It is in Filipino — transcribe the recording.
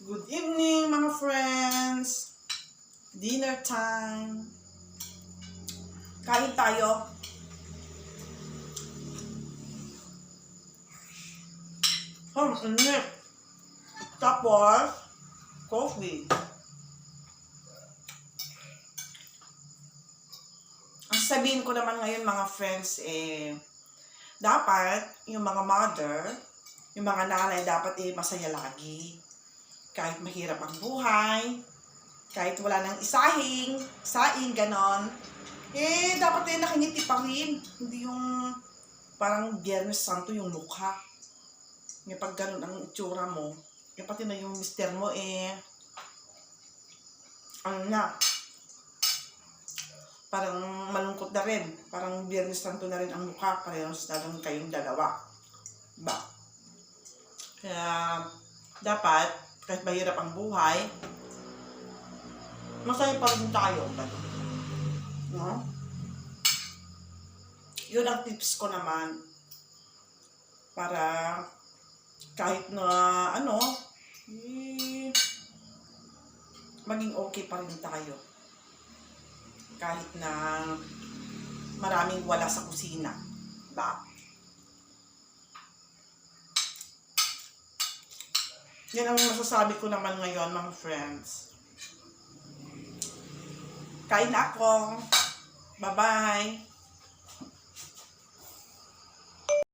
Good evening mga friends. Dinner time. Kain tayo. Init. Tapos, coffee. Ang sabihin ko naman ngayon mga friends dapat yung mga mother, yung mga nanay dapat masaya lagi. Kahit mahirap ang buhay, kahit wala nang saing, ganon. Dapat nakangiti pa rin. Hindi yung parang Biyernes Santo yung mukha. Pag ganon ang itsura mo, pati na yung mister mo parang malungkot na rin. Parang Biyernes Santo na rin ang mukha. Parehas na lang kayong dalawa. Diba? Kaya, dapat, kahit mahirap ang buhay, masaya pa rin tayo. No? Yun ang tips ko naman. Para, kahit na, maging okay pa rin tayo. Kahit na maraming wala sa kusina. Diba? Yan ang masasabi ko naman ngayon, mga friends. Kain na ako. Bye-bye.